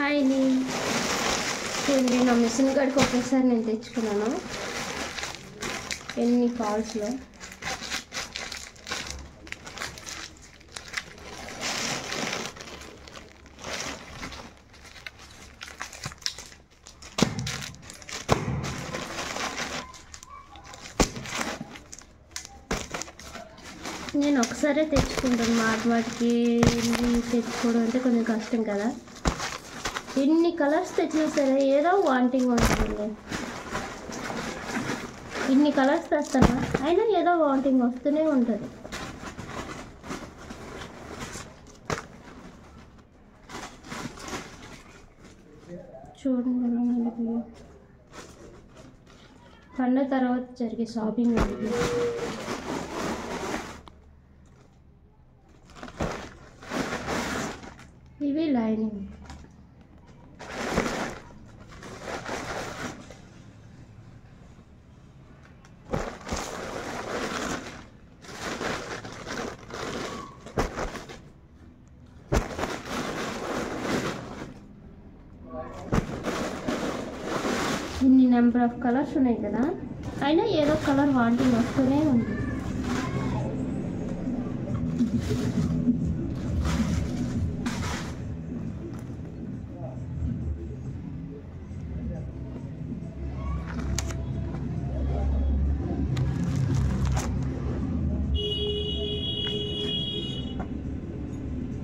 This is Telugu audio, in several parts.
హాయ్ నీ చూడండి నా మిషన్ కాడికి ఒకేసారి నేను తెచ్చుకున్నాను ఎన్ని కాల్స్లో. నేను ఒకసారే తెచ్చుకుంటాను, మాటికి తెచ్చుకోవడం అంటే కొంచెం కష్టం కదా. ఎన్ని కలర్స్ తెచ్చినా సరే ఏదో వాంటింగ్ ఉంటుంది. ఇన్ని కలర్స్ తెస్తాను అయినా ఏదో వాంటింగ్ వస్తూనే ఉంటుంది. చూడండి పండుగ తర్వాత జరిగే షాపింగ్ ఉంది. ఇవి లైనింగ్. ఇన్ని నెంబర్ ఆఫ్ కలర్స్ ఉన్నాయి కదా, అయినా ఏదో కలర్ వాంటింగ్ వస్తూనే ఉంది.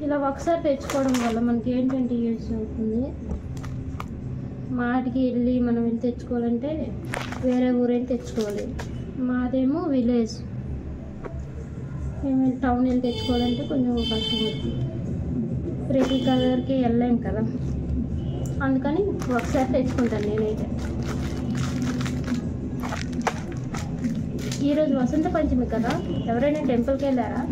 ఇలా ఒకసారి తెచ్చుకోవడం వల్ల మనకి ఏంటంటే యూజ్ అవుతుంది. మాటికి వెళ్ళి మనం వెళ్ళి తెచ్చుకోవాలంటే వేరే ఊరేళ్ళి తెచ్చుకోవాలి. మాదేమో విలేజ్, మేము టౌన్ వెళ్ళి తెచ్చుకోవాలంటే కొంచెం కష్టం అవుతుంది. ప్రతి కలర్కి వెళ్ళలేం కదా, అందుకని ఒకసారి తెచ్చుకుంటాను నేనైతే. ఈరోజు వసంత పంచమి కదా, ఎవరైనా టెంపుల్కి వెళ్ళారా?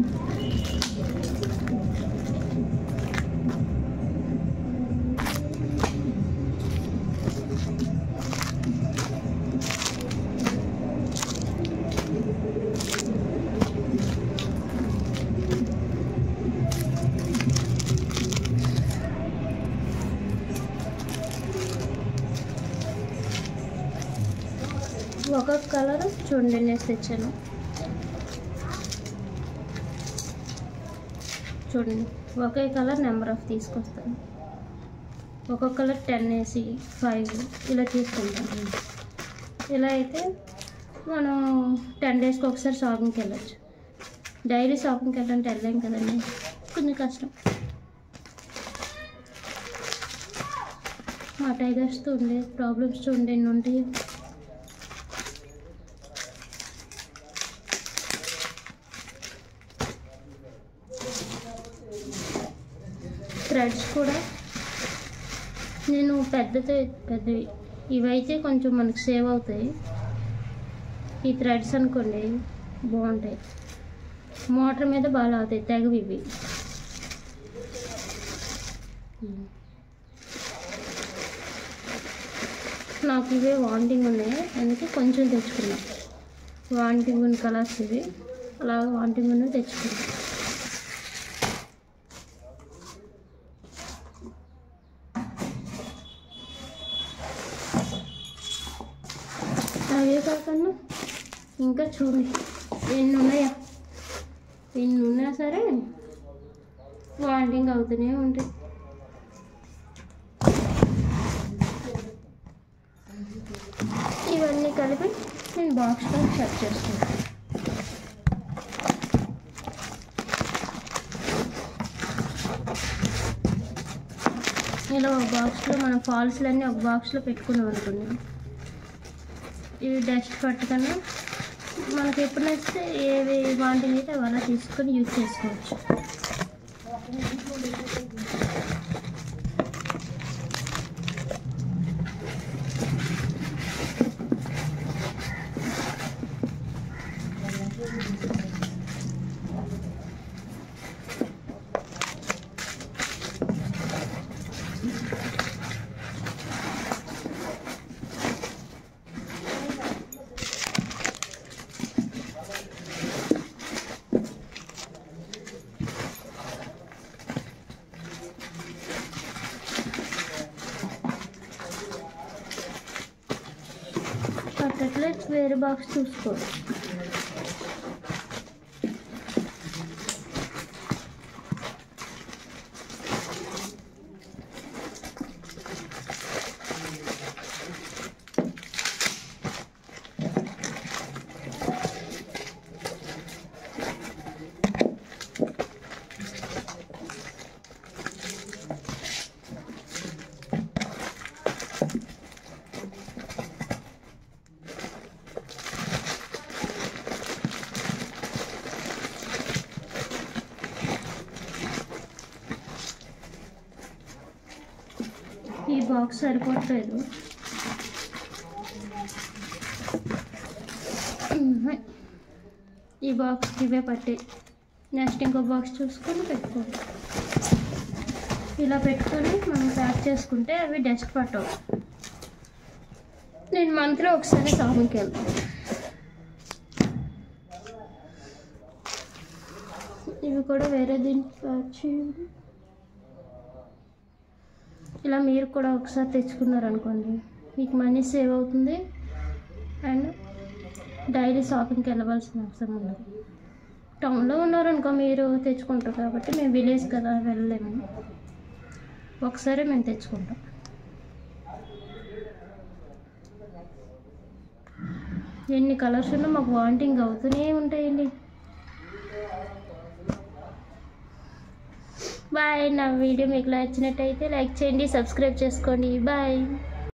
ఒక్కొక్క కలర్ చూడండి నేను తెచ్చాను. చూడండి ఒకే కలర్ నెంబర్ ఆఫ్ తీసుకొస్తాను. ఒక్కొక్క కలర్ 10 వేసి 5 ఇలా తీసుకుంటాను. ఇలా అయితే మనం 10 డేస్కి ఒకసారి షాపింగ్కి వెళ్ళచ్చు. డైలీ షాపింగ్కి వెళ్ళాలంటే వెళ్ళలేం కదండి, కొంచెం కష్టం. మా టైగర్స్తో ఉండే ప్రాబ్లమ్స్ చూడండి ఎన్ని ఉంటాయి. థ్రెడ్స్ కూడా నేను పెద్దవి ఇవైతే కొంచెం మనకు సేవ్ అవుతాయి. ఈ థ్రెడ్స్ అనుకోండి బాగుంటాయి, మోటార్ మీద బాగా అవుతాయి, తెగవి ఇవి. నాకు ఇవే వాంటింగ్ ఉన్నాయి, అందుకే కొంచెం తెచ్చుకున్నా. వాంటింగ్ ఉన్న కలర్స్ ఇవి, అలా వాంటింగ్ ఉన్నవి తెచ్చుకున్నా. అవే కాకుండా ఇంకా చూడండి ఎన్ని ఉన్నాయా, ఎన్ని ఉన్నా సరే వాంటింగ్ అవుతూనే ఉంటాయి. ఇవన్నీ కలిపి నేను బాక్స్లో సెట్ చేసుకుంటాను. ఇలా ఒక బాక్స్లో మనం ఫాల్స్లన్నీ ఒక బాక్స్లో పెట్టుకున్నాం అనుకున్నాం. ఇవి డస్ట్ పట్టుకన్నా మనకి ఎప్పుడు నచ్చితే ఏవి వాంటింగ్ అయితే అలా తీసుకొని యూజ్ చేసుకోవచ్చు. కావాలంటే వేరే బాక్స్ చూసుకోవచ్చు. ఈ బాక్స్ సరిపోవట్లేదు. ఈ బాక్స్ ఇవే పట్టి నెక్స్ట్ ఇంకో బాక్స్ చూసుకొని పెట్టుకోండి. ఇలా పెట్టుకొని మనం ప్యాక్ చేసుకుంటే అవి డస్ట్ పట్టవు. నేను మంత్లో ఒకసారి షాపింగ్కి వెళ్తాను. ఇవి కూడా వేరే దీనికి ప్యాక్ చేయండి. ఇలా మీరు కూడా ఒకసారి తెచ్చుకున్నారనుకోండి, మీకు మనీ సేవ్ అవుతుంది అండ్ డైలీ షాపింగ్కి వెళ్ళవలసిన అవసరం ఉండదు. టౌన్లో ఉన్నారనుకో మీరు తెచ్చుకుంటారు కాబట్టి, మేము విలేజ్ కదా వెళ్ళలేము, ఒకసారి మేము తెచ్చుకుంటాం. ఎన్ని కలర్స్ ఉన్నా మాకు వాంటింగ్ అవుతూనే ఉంటాయండి. బాయ్. నా వీడియో మీకు నచ్చినట్టయితే లైక్ చేయండి, సబ్స్క్రైబ్ చేసుకోండి. బాయ్.